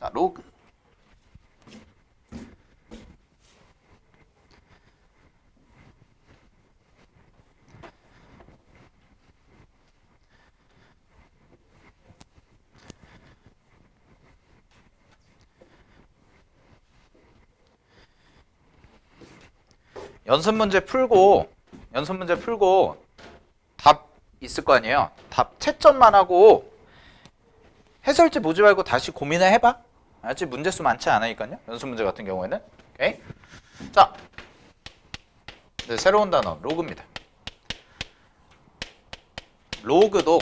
자, 로그. 연습 문제 풀고 답 있을 거 아니에요. 답 채점만 하고 해설지 보지 말고 다시 고민을 해봐. 알지? 문제수 많지 않으니까요. 연습 문제 같은 경우에는. 오케이. 자, 이제 새로운 단어 로그입니다. 로그도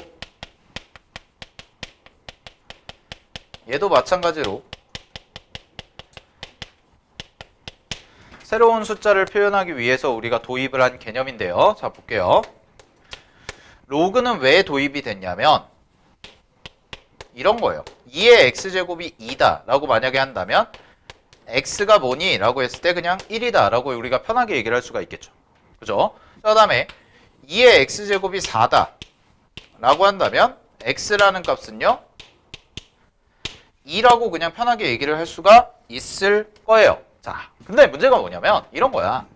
얘도 마찬가지로 새로운 숫자를 표현하기 위해서 우리가 도입을 한 개념인데요. 자, 볼게요. 로그는 왜 도입이 됐냐면 이런 거예요. 2의 x제곱이 2다 라고 만약에 한다면 x가 뭐니? 라고 했을 때 그냥 1이다 라고 우리가 편하게 얘기를 할 수가 있겠죠. 그죠? 그 다음에 2의 x제곱이 4다 라고 한다면 x라는 값은요 2라고 그냥 편하게 얘기를 할 수가 있을 거예요. 자, 근데 문제가 뭐냐면 이런 거야.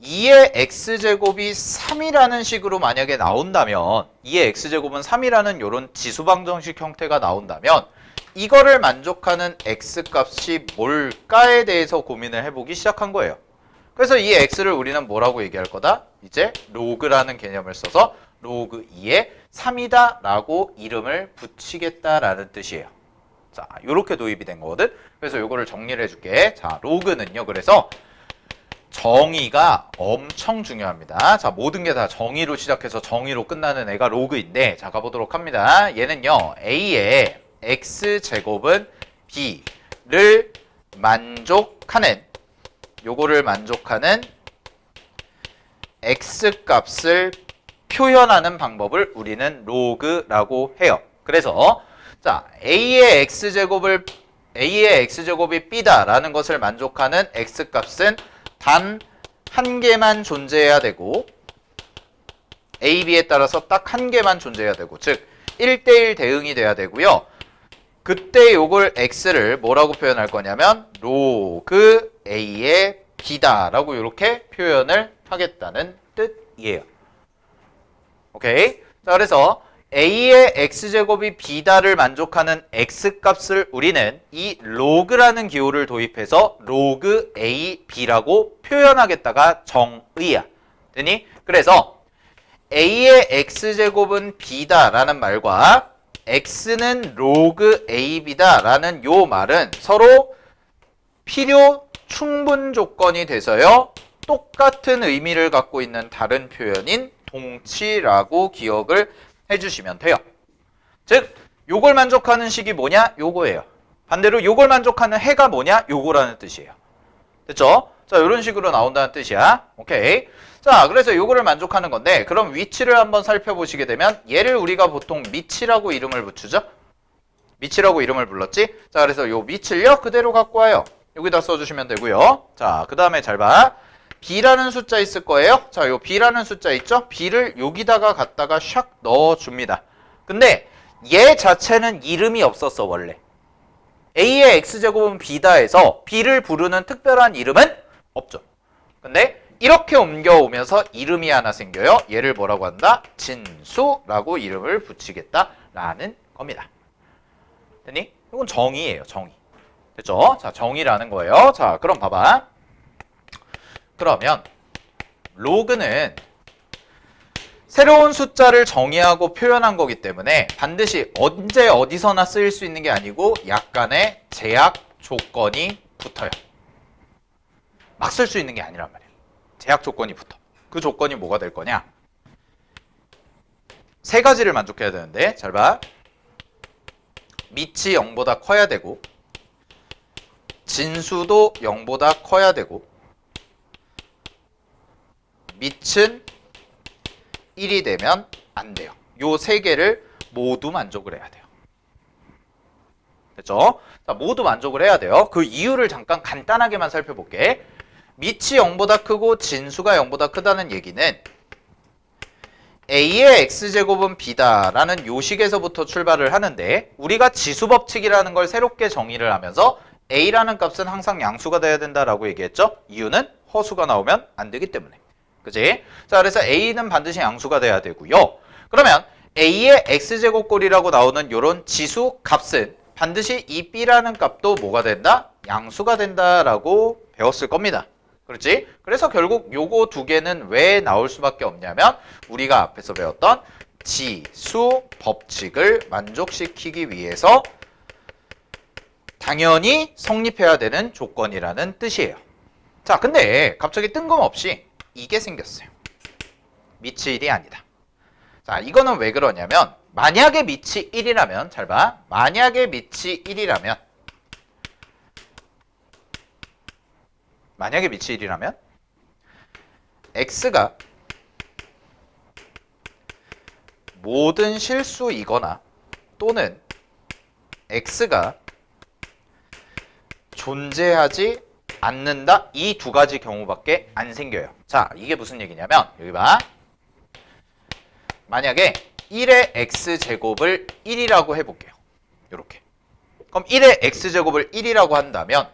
2의 x제곱이 3이라는 식으로 만약에 나온다면 2의 x제곱은 3이라는 이런 지수방정식 형태가 나온다면 이거를 만족하는 x값이 뭘까에 대해서 고민을 해보기 시작한 거예요. 그래서 이 x를 우리는 뭐라고 얘기할 거다? 이제 로그라는 개념을 써서 로그 2의 3이다 라고 이름을 붙이겠다라는 뜻이에요. 자, 요렇게 도입이 된 거거든. 그래서 요거를 정리를 해줄게. 자, 로그는요. 그래서 정의가 엄청 중요합니다. 자, 모든 게 다 정의로 시작해서 정의로 끝나는 애가 로그인데, 자, 가보도록 합니다. 얘는요, A의 X제곱은 B를 만족하는, 요거를 만족하는 X값을 표현하는 방법을 우리는 로그라고 해요. 그래서, 자, A의 X제곱이 B다라는 것을 만족하는 X값은 단 한 개만 존재해야 되고 A, B에 따라서 딱 한 개만 존재해야 되고 즉 1대1 대응이 돼야 되고요. 그때 요걸 X를 뭐라고 표현할 거냐면 로그 A의 B다 라고 이렇게 표현을 하겠다는 뜻이에요. 오케이? 자, 그래서 A의 X제곱이 B다를 만족하는 X값을 우리는 이 로그라는 기호를 도입해서 로그 A, B라고 표현하겠다가 정의야. 되니? 그래서 A의 X제곱은 B다라는 말과 X는 로그 A, B다 라는 요 말은 서로 필요 충분 조건이 돼서요. 똑같은 의미를 갖고 있는 다른 표현인 동치라고 기억을 해주시면 돼요. 즉 요걸 만족하는 식이 뭐냐? 요거예요. 반대로 요걸 만족하는 해가 뭐냐? 요거라는 뜻이에요. 됐죠? 자, 이런 식으로 나온다는 뜻이야. 오케이. 자, 그래서 요거를 만족하는 건데 그럼 위치를 한번 살펴보시게 되면 얘를 우리가 보통 밑이라고 이름을 붙이죠? 밑이라고 이름을 불렀지? 자, 그래서 요 밑을요 그대로 갖고 와요. 여기다 써주시면 되고요. 자, 그 다음에 잘 봐. B라는 숫자 있을 거예요. 자, 요 B라는 숫자 있죠? B를 여기다가 갖다가 샥 넣어줍니다. 근데 얘 자체는 이름이 없었어, 원래. A의 X제곱은 B다 해서 B를 부르는 특별한 이름은 없죠. 근데 이렇게 옮겨오면서 이름이 하나 생겨요. 얘를 뭐라고 한다? 진수라고 이름을 붙이겠다라는 겁니다. 됐니? 이건 정의예요, 정의. 됐죠? 자, 정의라는 거예요. 자, 그럼 봐봐. 그러면 로그는 새로운 숫자를 정의하고 표현한 거기 때문에 반드시 언제 어디서나 쓰일 수 있는 게 아니고 약간의 제약 조건이 붙어요. 막 쓸 수 있는 게 아니란 말이에요. 제약 조건이 붙어. 그 조건이 뭐가 될 거냐? 세 가지를 만족해야 되는데 잘 봐. 밑이 0보다 커야 되고 진수도 0보다 커야 되고 밑은 1이 되면 안 돼요. 요 세 개를 모두 만족을 해야 돼요. 됐죠? 자, 모두 만족을 해야 돼요. 그 이유를 잠깐 간단하게만 살펴볼게. 밑이 0보다 크고 진수가 0보다 크다는 얘기는 A의 X제곱은 B다라는 요식에서부터 출발을 하는데 우리가 지수법칙이라는 걸 새롭게 정의를 하면서 A라는 값은 항상 양수가 돼야 된다라고 얘기했죠. 이유는 허수가 나오면 안 되기 때문에. 그치? 자, 그래서 A는 반드시 양수가 돼야 되고요. 그러면 A의 X제곱꼴이라고 나오는 요런 지수 값은 반드시 이 B라는 값도 뭐가 된다? 양수가 된다라고 배웠을 겁니다. 그렇지? 그래서 결국 요거 두 개는 왜 나올 수밖에 없냐면 우리가 앞에서 배웠던 지수 법칙을 만족시키기 위해서 당연히 성립해야 되는 조건이라는 뜻이에요. 자, 근데 갑자기 뜬금없이 이게 생겼어요. 밑이 1이 아니다. 자, 이거는 왜 그러냐면 만약에 밑이 1이라면 잘 봐. 만약에 밑이 1이라면 만약에 밑이 1이라면 x가 모든 실수이거나 또는 x가 존재하지 않는다. 이 두 가지 경우밖에 안 생겨요. 자, 이게 무슨 얘기냐면 여기 봐. 만약에 1의 x제곱을 1이라고 해볼게요. 이렇게. 그럼 1의 x제곱을 1이라고 한다면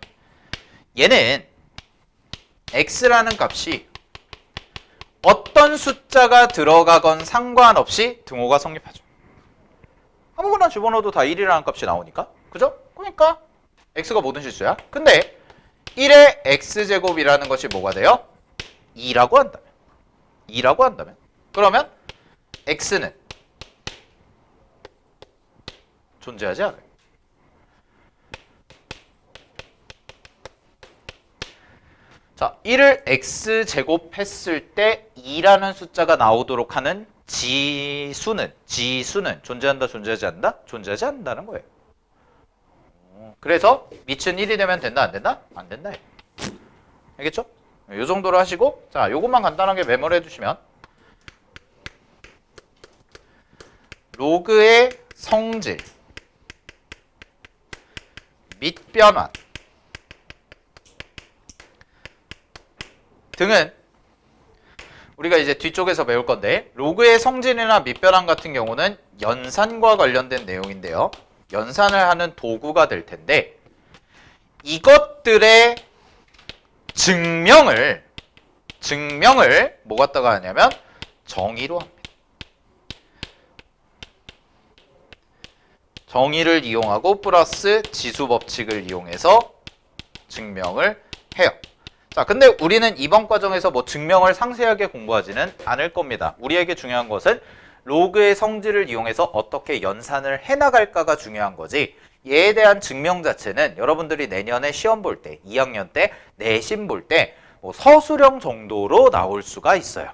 얘는 x라는 값이 어떤 숫자가 들어가건 상관없이 등호가 성립하죠. 아무거나 집어넣어도 다 1이라는 값이 나오니까. 그죠? 그러니까 x가 모든 실수야. 근데 1의 x제곱이라는 것이 뭐가 돼요? 2라고 한다면. 2라고 한다면. 그러면 x는 존재하지 않아요. 자, 1을 x제곱 했을 때 2라는 숫자가 나오도록 하는 지수는 존재한다, 존재하지 않는다? 존재하지 않는다는 거예요. 그래서 밑은 1이 되면 된다, 안 된다? 안 된다. 알겠죠? 이 정도로 하시고, 자, 요것만 간단하게 메모를 해두시면 로그의 성질 및 변환 등은 우리가 이제 뒤쪽에서 배울 건데 로그의 성질이나 밑변환 같은 경우는 연산과 관련된 내용인데요. 연산을 하는 도구가 될 텐데 이것들의 증명을 뭐 갖다가 하냐면 정의로 합니다. 정의를 이용하고 플러스 지수 법칙을 이용해서 증명을 해요. 자, 근데 우리는 이번 과정에서 뭐 증명을 상세하게 공부하지는 않을 겁니다. 우리에게 중요한 것은 로그의 성질을 이용해서 어떻게 연산을 해나갈까가 중요한 거지 얘에 대한 증명 자체는 여러분들이 내년에 시험 볼 때, 2학년 때, 내신 볼 때 뭐 서술형 정도로 나올 수가 있어요.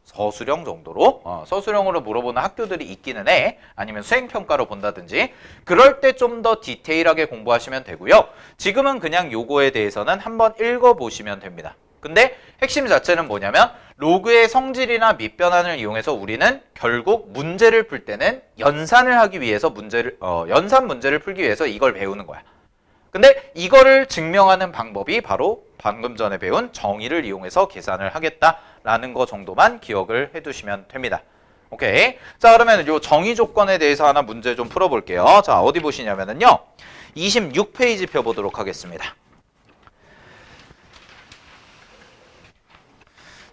서술형 정도로 서술형으로 물어보는 학교들이 있기는 해. 아니면 수행평가로 본다든지 그럴 때 좀 더 디테일하게 공부하시면 되고요. 지금은 그냥 요거에 대해서는 한번 읽어보시면 됩니다. 근데 핵심 자체는 뭐냐면 로그의 성질이나 밑변환을 이용해서 우리는 결국 문제를 풀 때는 연산을 하기 위해서 연산 문제를 풀기 위해서 이걸 배우는 거야. 근데 이거를 증명하는 방법이 바로 방금 전에 배운 정의를 이용해서 계산을 하겠다라는 거 정도만 기억을 해두시면 됩니다. 오케이. 자, 그러면 요 정의 조건에 대해서 하나 문제 좀 풀어볼게요. 자, 어디 보시냐면은요. 26페이지 펴보도록 하겠습니다.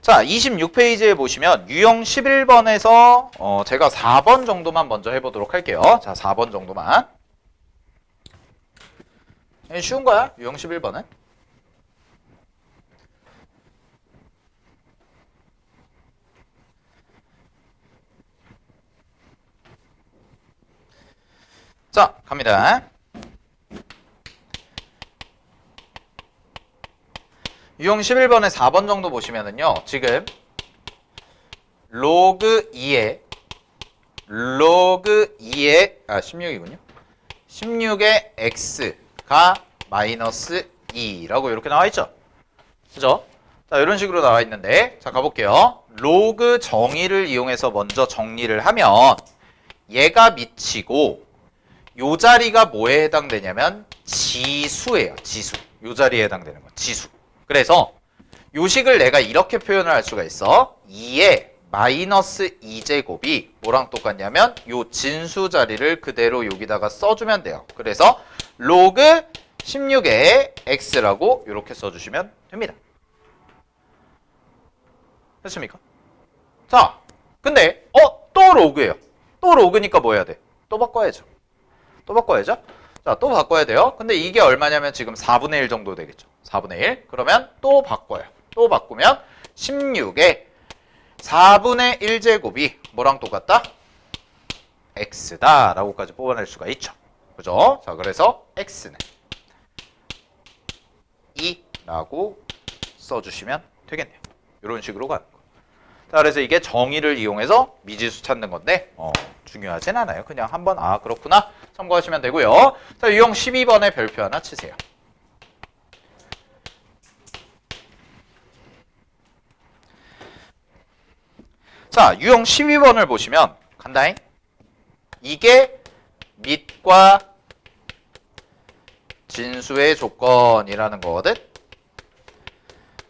자, 26페이지에 보시면 유형 11번에서 제가 4번 정도만 먼저 해보도록 할게요. 자, 4번 정도만. 쉬운 거야, 유형 11번은. 자, 갑니다. 유형 11번에 4번 정도 보시면은요. 지금 로그 2에 16이군요. 16의 x가 마이너스 2라고 이렇게 나와 있죠. 그죠? 자, 이런 식으로 나와 있는데 자, 가볼게요. 로그 정의를 이용해서 먼저 정리를 하면 얘가 미치고 요 자리가 뭐에 해당되냐면 지수예요. 지수. 요 자리에 해당되는 거. 지수. 그래서 요식을 내가 이렇게 표현을 할 수가 있어. 2의 마이너스 2제곱이 뭐랑 똑같냐면 요 진수 자리를 그대로 여기다가 써주면 돼요. 그래서 로그 16의 x라고 이렇게 써주시면 됩니다. 됐습니까? 자, 근데 또 로그예요. 또 로그니까 뭐 해야 돼? 또 바꿔야죠. 또 바꿔야죠. 자, 또 바꿔야 돼요. 근데 이게 얼마냐면 지금 4분의 1 정도 되겠죠. 4분의 1. 그러면 또 바꿔요. 또 바꾸면 16에 4분의 1제곱이 뭐랑 똑같다? x다 라고까지 뽑아낼 수가 있죠. 그죠? 자, 그래서 x는 2라고 써주시면 되겠네요. 이런 식으로 가는 거. 자, 그래서 이게 정의를 이용해서 미지수 찾는 건데 중요하진 않아요. 그냥 한번 그렇구나 참고하시면 되고요. 자, 유형 12번에 별표 하나 치세요. 자, 유형 12번을 보시면 간다잉. 이게 밑과 진수의 조건이라는 거거든.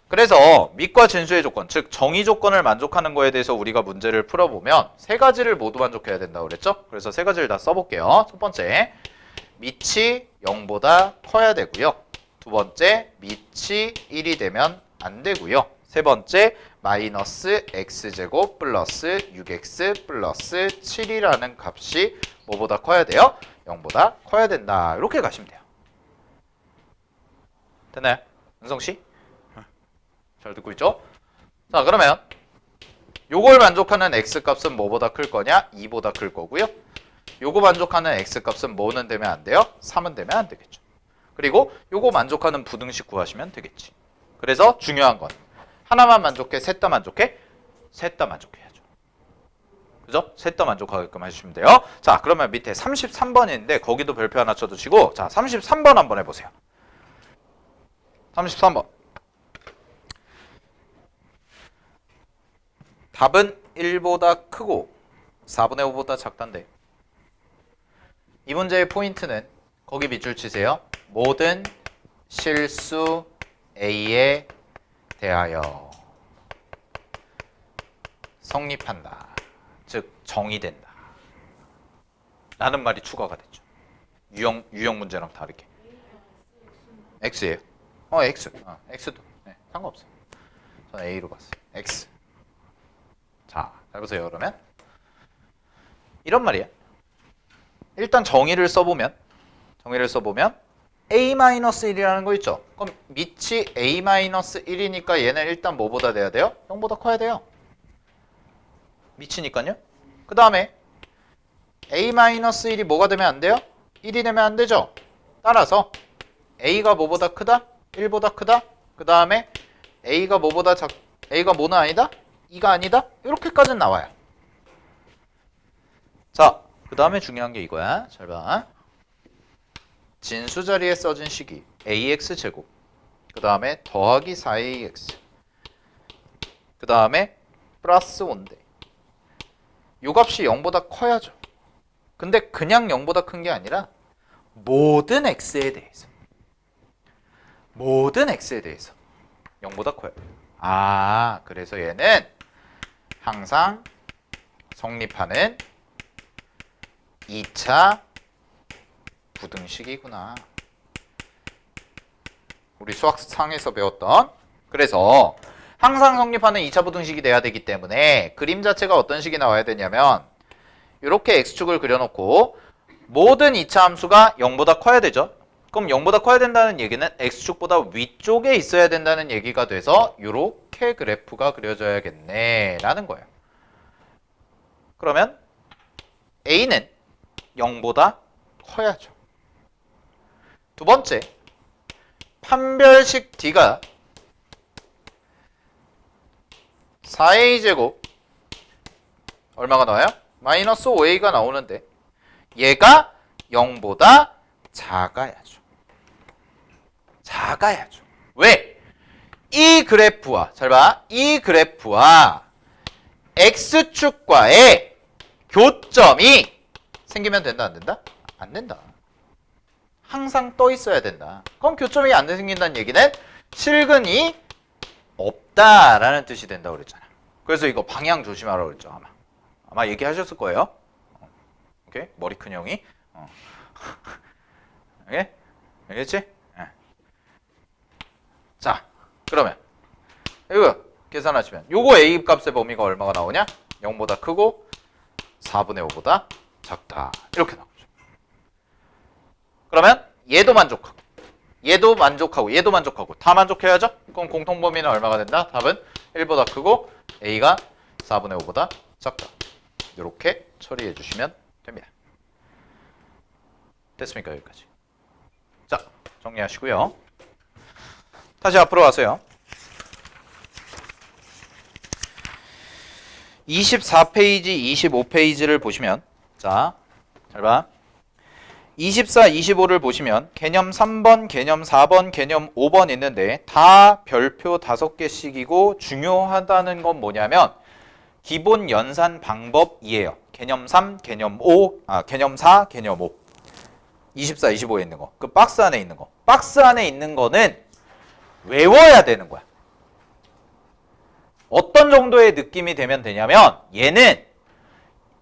그래서 밑과 진수의 조건, 즉 정의 조건을 만족하는 거에 대해서 우리가 문제를 풀어보면 세 가지를 모두 만족해야 된다고 그랬죠? 그래서 세 가지를 다 써볼게요. 첫 번째, 밑이 0보다 커야 되고요. 두 번째, 밑이 1이 되면 안 되고요. 세 번째, 마이너스 x제곱 플러스 6x 플러스 7이라는 값이 뭐보다 커야 돼요? 0보다 커야 된다. 이렇게 가시면 돼요. 됐나요? 은성씨? 잘 듣고 있죠? 자, 그러면 요걸 만족하는 x값은 뭐보다 클 거냐? 2보다 클 거고요. 요거 만족하는 x값은 뭐는 되면 안 돼요? 3은 되면 안 되겠죠. 그리고 요거 만족하는 부등식 구하시면 되겠지. 그래서 중요한 건 하나만 만족해? 셋 다 만족해? 셋 다 만족해야죠. 그죠? 셋 다 만족하게끔 해주시면 돼요. 자, 그러면 밑에 33번인데 거기도 별표 하나 쳐두시고 자, 33번 한번 해보세요. 33번. 답은 1보다 크고 4분의 5보다 작단데 이 문제의 포인트는 거기 밑줄 치세요. 모든 실수 A에 대하여 성립한다. 즉 정의된다. 라는 말이 추가가 됐죠. 유형 문제랑 다르게. X예요. X. X도. 네, 상관없어요. 저는 A로 봤어요. X. 자, 잘 보세요. 그러면 이런 말이야. 일단 정의를 써보면 A-1이라는 거 있죠. 그럼 밑이 A-1이니까 얘는 일단 뭐보다 돼야 돼요? 0보다 커야 돼요. 밑이니까요. 그 다음에 A-1이 뭐가 되면 안 돼요? 1이 되면 안 되죠. 따라서 A가 뭐보다 크다? 1보다 크다? 그 다음에 A가 뭐보다 A가 뭐는 아니다? 2가 아니다? 이렇게까지는 나와요. 자, 그 다음에 중요한 게 이거야. 잘 봐. 진수 자리에 써진 식이 AX제곱, 그 다음에 더하기 4AX, 그 다음에 플러스 5인데 요 값이 0보다 커야죠. 근데 그냥 0보다 큰 게 아니라 모든 X에 대해서 0보다 커야 돼요. 그래서 얘는 항상 성립하는 2차 부등식이구나. 우리 수학상에서 배웠던. 그래서 항상 성립하는 2차 부등식이 돼야 되기 때문에 그림 자체가 어떤 식이 나와야 되냐면 이렇게 x축을 그려놓고 모든 2차 함수가 0보다 커야 되죠. 그럼 0보다 커야 된다는 얘기는 x축보다 위쪽에 있어야 된다는 얘기가 돼서 이렇게 그래프가 그려져야겠네 라는 거예요. 그러면 a는 0보다 커야죠. 두 번째, 판별식 D가 4A제곱 얼마가 나와요? 마이너스 5A가 나오는데 얘가 0보다 작아야죠. 왜? 이 그래프와 잘 봐. 이 그래프와 X축과의 교점이 생기면 된다 안 된다? 안 된다. 항상 떠 있어야 된다. 그럼 교점이 안 생긴다는 얘기는 실근이 없다라는 뜻이 된다고 그랬잖아. 그래서 이거 방향 조심하라고 그랬죠. 아마 얘기하셨을 거예요. 오케이? 머리 큰 형이. 오케이? 알겠지? 네. 자, 그러면 이거 계산하시면 요거 A 값의 범위가 얼마가 나오냐? 0보다 크고 4분의 5보다 작다. 이렇게 나오죠. 그러면 얘도 만족하고 얘도 만족하고 얘도 만족하고 다 만족해야죠? 그럼 공통범위는 얼마가 된다? 답은 1보다 크고 A가 4분의 5보다 작다. 이렇게 처리해 주시면 됩니다. 됐습니까? 여기까지. 자, 정리하시고요. 다시 앞으로 가세요. 24페이지, 25페이지를 보시면 자, 잘 봐. 24, 25를 보시면 개념 3번, 개념 4번, 개념 5번 있는데 다 별표 5개씩이고 중요하다는 건 뭐냐면 기본 연산 방법이에요. 개념 3, 개념 5, 개념 4, 개념 5. 24, 25에 있는 거. 그 박스 안에 있는 거. 박스 안에 있는 거는 외워야 되는 거야. 어떤 정도의 느낌이 되면 되냐면 얘는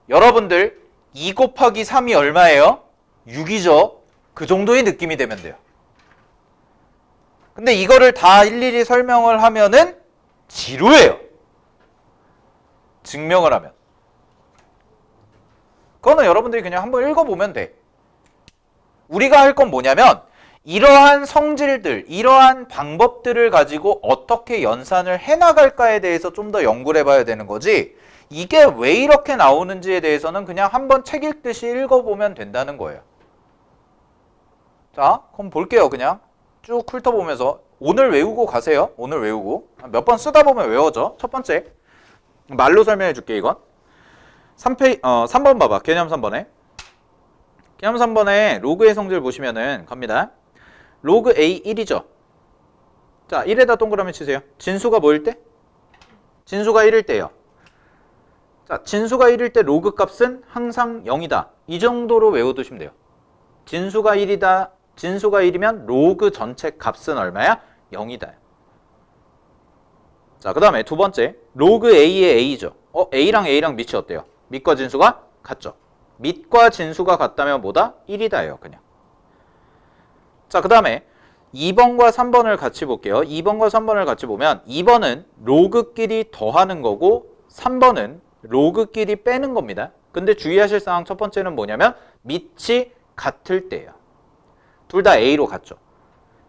여러분들 2 곱하기 3이 얼마예요? 6이죠. 그 정도의 느낌이 되면 돼요. 근데 이거를 다 일일이 설명을 하면은 지루해요. 증명을 하면. 그거는 여러분들이 그냥 한번 읽어보면 돼. 우리가 할 건 뭐냐면 이러한 성질들, 이러한 방법들을 가지고 어떻게 연산을 해나갈까에 대해서 좀 더 연구를 해봐야 되는 거지 이게 왜 이렇게 나오는지에 대해서는 그냥 한번 책 읽듯이 읽어보면 된다는 거예요. 자, 그럼 볼게요. 그냥 쭉 훑어보면서 오늘 외우고 가세요. 오늘 외우고 몇 번 쓰다 보면 외워져. 첫 번째 말로 설명해 줄게. 이건 3번 봐봐. 개념 3번에 개념 3번에 로그의 성질 보시면은 갑니다. 로그 A 1이죠. 자, 1에다 동그라미 치세요. 진수가 뭐일 때? 진수가 1일 때요. 자, 진수가 1일 때 로그 값은 항상 0이다. 이 정도로 외워두시면 돼요. 진수가 1이다. 진수가 1이면 로그 전체 값은 얼마야? 0이다. 자, 그 다음에 두 번째 로그 A의 A죠. A랑 A랑 밑이 어때요? 밑과 진수가 같죠. 밑과 진수가 같다면 뭐다? 1이다예요. 그냥. 자, 그 다음에 2번과 3번을 같이 볼게요. 2번과 3번을 같이 보면 2번은 로그끼리 더하는 거고 3번은 로그끼리 빼는 겁니다. 근데 주의하실 사항 첫 번째는 뭐냐면 밑이 같을 때예요. 둘 다 A로 같죠.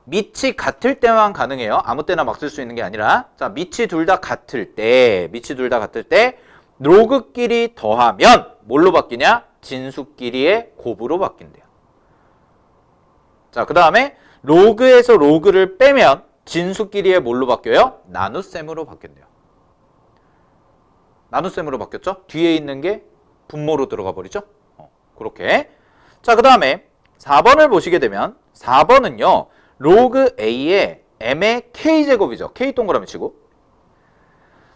밑이 같을 때만 가능해요. 아무 때나 막 쓸 수 있는 게 아니라 자, 밑이 둘 다 같을 때 로그끼리 더하면 뭘로 바뀌냐? 진수끼리의 곱으로 바뀐대요. 자, 그 다음에 로그에서 로그를 빼면 진수끼리의 뭘로 바뀌어요? 나눗셈으로 바뀐대요. 나눗셈으로 바뀌었죠? 뒤에 있는 게 분모로 들어가 버리죠? 그렇게. 자, 그 다음에 4번을 보시게 되면 4번은요. 로그 A의 M의 K제곱이죠. K 동그라미 치고.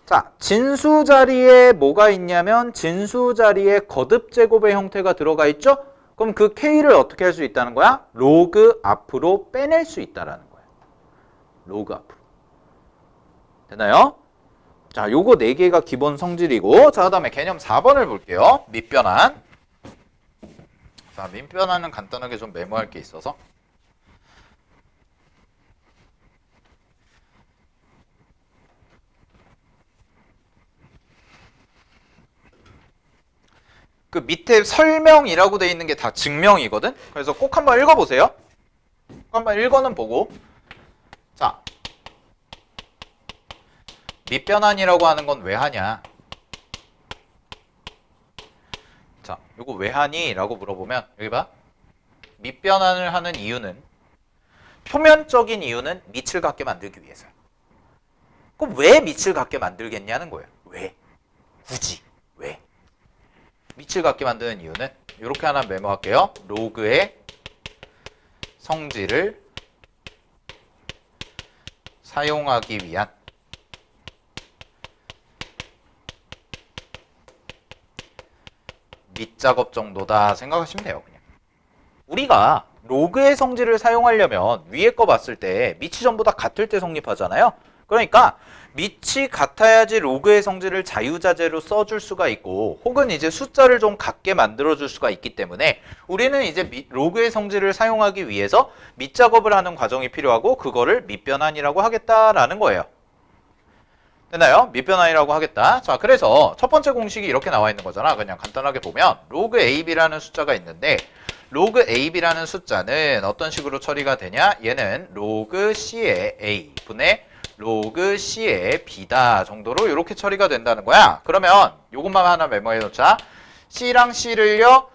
자, 진수 자리에 뭐가 있냐면 진수 자리에 거듭제곱의 형태가 들어가 있죠? 그럼 그 K를 어떻게 할 수 있다는 거야? 로그 앞으로 빼낼 수 있다라는 거야. 로그 앞으로. 되나요? 자, 요거 4개가 기본 성질이고 자, 그 다음에 개념 4번을 볼게요. 밑변환. 자, 밑변환은 간단하게 좀 메모할 게 있어서 그 밑에 설명이라고 돼 있는 게 다 증명이거든? 그래서 꼭 한번 읽어보세요. 한번 읽어는 보고 자, 밑변환이라고 하는 건 왜 하냐? 자, 이거 왜 하니? 라고 물어보면 여기 봐. 밑변환을 하는 이유는 표면적인 이유는 밑을 갖게 만들기 위해서야. 그럼 왜 밑을 갖게 만들겠냐는 거예요. 왜? 굳이. 왜? 밑을 갖게 만드는 이유는 이렇게 하나 메모할게요. 로그의 성질을 사용하기 위한 밑작업 정도다 생각하시면 돼요. 그냥. 우리가 로그의 성질을 사용하려면 위에 거 봤을 때 밑이 전부 다 같을 때 성립하잖아요. 그러니까 밑이 같아야지 로그의 성질을 자유자재로 써줄 수가 있고 혹은 이제 숫자를 좀 같게 만들어줄 수가 있기 때문에 우리는 이제 로그의 성질을 사용하기 위해서 밑작업을 하는 과정이 필요하고 그거를 밑변환이라고 하겠다라는 거예요. 됐나요? 밑변환이라고 하겠다. 자, 그래서 첫 번째 공식이 이렇게 나와 있는 거잖아. 그냥 간단하게 보면 로그 AB라는 숫자가 있는데 로그 AB라는 숫자는 어떤 식으로 처리가 되냐? 얘는 로그 C의 A 분의 로그 C의 B다 정도로 이렇게 처리가 된다는 거야. 그러면 요것만 하나 메모해 놓자. C랑 C를요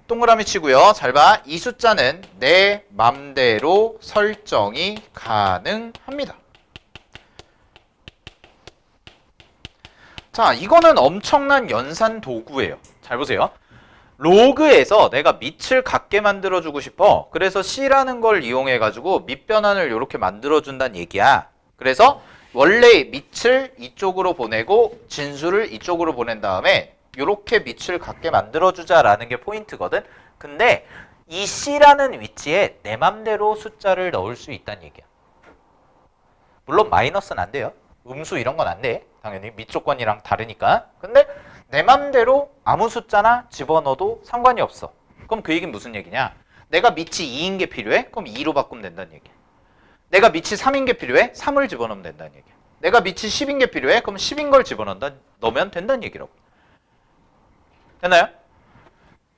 동그라미 치고요. 잘 봐. 이 숫자는 내 맘대로 설정이 가능합니다. 자, 이거는 엄청난 연산 도구예요. 잘 보세요. 로그에서 내가 밑을 같게 만들어주고 싶어. 그래서 C라는 걸 이용해가지고 밑변환을 이렇게 만들어준다는 얘기야. 그래서 원래 밑을 이쪽으로 보내고 진수를 이쪽으로 보낸 다음에 이렇게 밑을 같게 만들어주자라는 게 포인트거든. 근데 이 C라는 위치에 내 맘대로 숫자를 넣을 수 있다는 얘기야. 물론 마이너스는 안 돼요. 음수 이런 건 안 돼. 당연히 밑 조건이랑 다르니까. 근데 내 맘대로 아무 숫자나 집어넣어도 상관이 없어. 그럼 그 얘기는 무슨 얘기냐? 내가 밑이 2인 게 필요해? 그럼 2로 바꾸면 된다는 얘기야. 내가 밑이 3인 게 필요해? 3을 집어넣으면 된다는 얘기야. 내가 밑이 10인 게 필요해? 그럼 10인 걸 넣으면 된다는 얘기라고. 됐나요?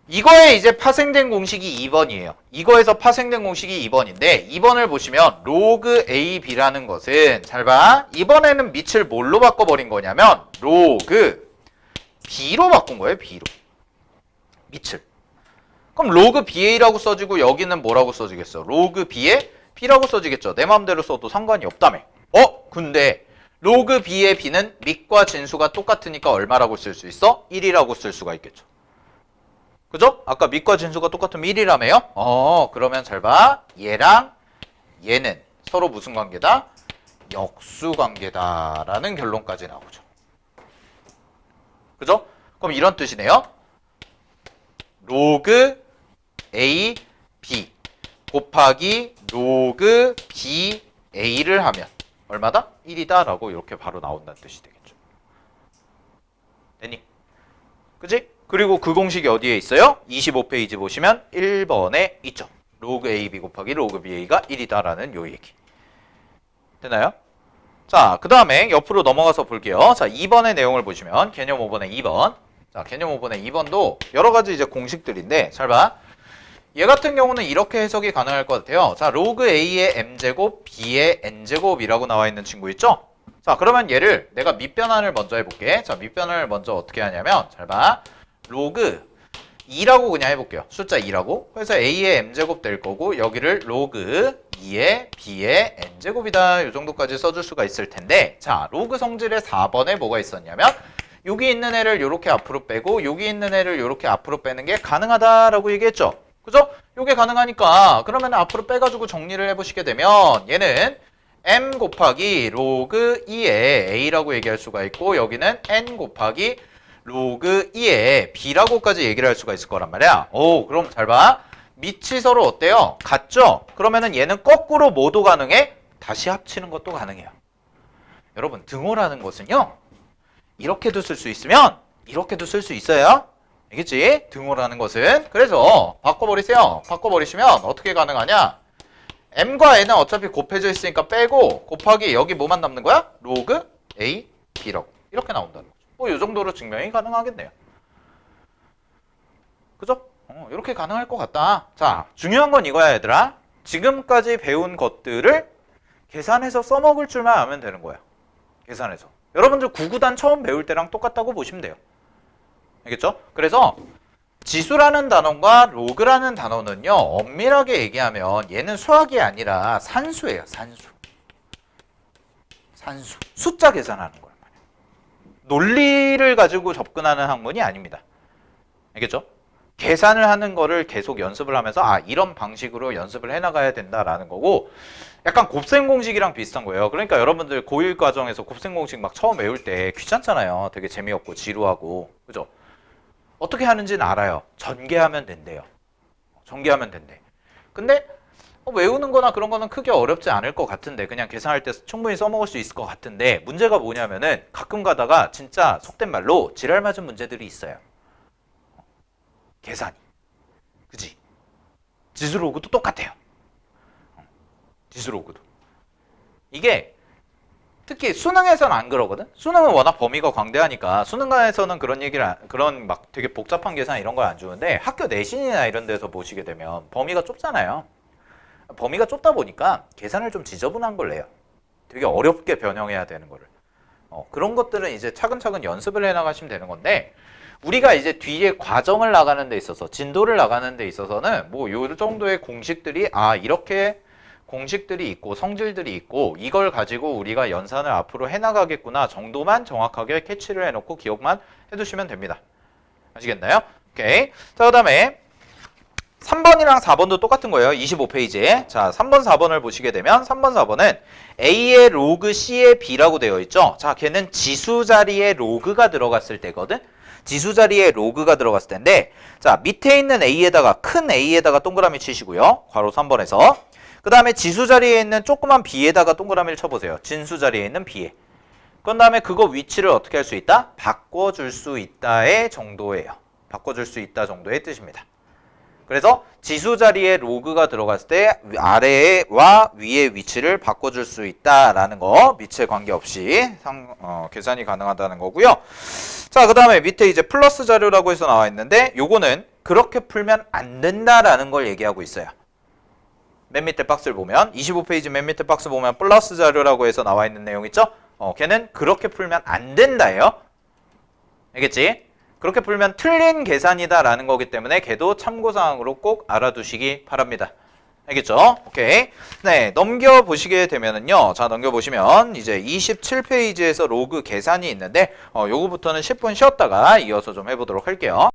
이거에 이제 파생된 공식이 2번이에요. 이거에서 파생된 공식이 2번인데 2번을 보시면 로그 AB라는 것은 잘 봐. 이번에는 밑을 뭘로 바꿔버린 거냐면 로그 B로 바꾼 거예요. B로. 밑을. 그럼 로그 BA라고 써지고 여기는 뭐라고 써지겠어? 로그 B에 B라고 써지겠죠. 내 마음대로 써도 상관이 없다며. 근데 로그 B의 B는 밑과 진수가 똑같으니까 얼마라고 쓸 수 있어? 1이라고 쓸 수가 있겠죠. 그죠? 아까 밑과 진수가 똑같으면 1이라며요? 그러면 잘 봐. 얘랑 얘는 서로 무슨 관계다? 역수관계다라는 결론까지 나오죠. 그죠? 그럼 이런 뜻이네요. 로그 A, B 곱하기 로그 B, A를 하면 얼마다? 1이다 라고 이렇게 바로 나온다는 뜻이 되겠죠. 됐니? 그지? 그리고 그 공식이 어디에 있어요? 25페이지 보시면 1번에 있죠. 로그 AB 곱하기 로그 BA가 1이다 라는 요 얘기. 되나요? 자, 그 다음에 옆으로 넘어가서 볼게요. 자, 2번의 내용을 보시면 개념 5번의 2번. 자, 개념 5번의 2번도 여러 가지 이제 공식들인데 잘 봐. 얘 같은 경우는 이렇게 해석이 가능할 것 같아요. 자, 로그 A의 M제곱, B의 N제곱이라고 나와 있는 친구 있죠? 자, 그러면 얘를 내가 밑변환을 먼저 해볼게. 자, 밑변환을 먼저 어떻게 하냐면 잘 봐. 로그 2라고 그냥 해볼게요. 숫자 2라고. 그래서 A의 M제곱 될 거고 여기를 로그 2의 B의 N제곱이다. 이 정도까지 써줄 수가 있을 텐데 자, 로그 성질의 4번에 뭐가 있었냐면 여기 있는 애를 이렇게 앞으로 빼고 여기 있는 애를 이렇게 앞으로 빼는 게 가능하다라고 얘기했죠. 그죠? 요게 가능하니까 그러면 앞으로 빼가지고 정리를 해보시게 되면 얘는 M 곱하기 로그 2의 A라고 얘기할 수가 있고 여기는 N 곱하기 로그 2의 B라고까지 얘기를 할 수가 있을 거란 말이야. 그럼 잘 봐. 밑이 서로 어때요? 같죠? 그러면은 얘는 거꾸로 모두 가능해? 다시 합치는 것도 가능해요. 여러분 등호라는 것은요. 이렇게도 쓸 수 있으면 이렇게도 쓸 수 있어요. 알겠지? 등호라는 것은. 그래서 바꿔버리세요. 바꿔버리시면 어떻게 가능하냐? M과 N은 어차피 곱해져 있으니까 빼고 곱하기 여기 뭐만 남는 거야? 로그 A, B라고. 이렇게 나온다는 거죠. 이 정도로 증명이 가능하겠네요. 그죠? 이렇게 가능할 것 같다. 자, 중요한 건 이거야 얘들아. 지금까지 배운 것들을 계산해서 써먹을 줄만 알면 되는 거야. 계산해서. 여러분들 구구단 처음 배울 때랑 똑같다고 보시면 돼요. 알겠죠? 그래서 지수라는 단어과 로그라는 단어는요. 엄밀하게 얘기하면 얘는 수학이 아니라 산수예요. 산수. 산수. 숫자 계산하는 거란 말이에요. 논리를 가지고 접근하는 학문이 아닙니다. 알겠죠? 계산을 하는 거를 계속 연습을 하면서 이런 방식으로 연습을 해나가야 된다라는 거고 약간 곱셈 공식이랑 비슷한 거예요. 그러니까 여러분들 고1 과정에서 곱셈 공식 막 처음 외울 때 귀찮잖아요. 되게 재미없고 지루하고. 그죠? 어떻게 하는지는 알아요. 전개하면 된대요. 전개하면 된대. 근데 외우는 거나 그런 거는 크게 어렵지 않을 것 같은데 그냥 계산할 때 충분히 써먹을 수 있을 것 같은데 문제가 뭐냐면은 가끔 가다가 진짜 속된 말로 지랄 맞은 문제들이 있어요. 계산이. 그지? 지수로그도 똑같아요. 지수로그도. 이게 특히 수능에서는 안 그러거든? 수능은 워낙 범위가 광대하니까 수능관에서는 그런 얘기를 그런 막 되게 복잡한 계산 이런 걸 안 주는데 학교 내신이나 이런 데서 보시게 되면 범위가 좁잖아요. 범위가 좁다 보니까 계산을 좀 지저분한 걸 내요. 되게 어렵게 변형해야 되는 거를. 그런 것들은 이제 차근차근 연습을 해 나가시면 되는 건데 우리가 이제 뒤에 과정을 나가는 데 있어서 진도를 나가는 데 있어서는 뭐 요 정도의 공식들이 이렇게 공식들이 있고 성질들이 있고 이걸 가지고 우리가 연산을 앞으로 해나가겠구나 정도만 정확하게 캐치를 해놓고 기억만 해두시면 됩니다. 아시겠나요? 오케이. 자, 그 다음에 3번이랑 4번도 똑같은 거예요. 25페이지에. 자, 3번, 4번을 보시게 되면 3번, 4번은 A의 로그 C의 B라고 되어 있죠. 자, 걔는 지수 자리에 로그가 들어갔을 때거든. 지수 자리에 로그가 들어갔을 텐데 자, 밑에 있는 A에다가 큰 A에다가 동그라미 치시고요. 괄호 3번에서 그 다음에 지수 자리에 있는 조그만 B에다가 동그라미를 쳐보세요. 진수 자리에 있는 B에. 그 다음에 그거 위치를 어떻게 할 수 있다? 바꿔줄 수 있다의 정도예요. 바꿔줄 수 있다 정도의 뜻입니다. 그래서 지수 자리에 로그가 들어갔을 때 아래와 위의 위치를 바꿔줄 수 있다라는 거 밑에 관계없이 계산이 가능하다는 거고요. 자, 그 다음에 밑에 이제 플러스 자료라고 해서 나와 있는데 요거는 그렇게 풀면 안 된다라는 걸 얘기하고 있어요. 맨 밑에 박스를 보면 25페이지 맨 밑에 박스 보면 플러스 자료라고 해서 나와 있는 내용 있죠? 걔는 그렇게 풀면 안 된다예요. 알겠지? 그렇게 풀면 틀린 계산이다 라는 거기 때문에 걔도 참고사항으로 꼭 알아두시기 바랍니다. 알겠죠? 오케이. 네, 넘겨보시게 되면은요. 자, 넘겨보시면 이제 27페이지에서 로그 계산이 있는데 요거부터는 10분 쉬었다가 이어서 좀 해보도록 할게요.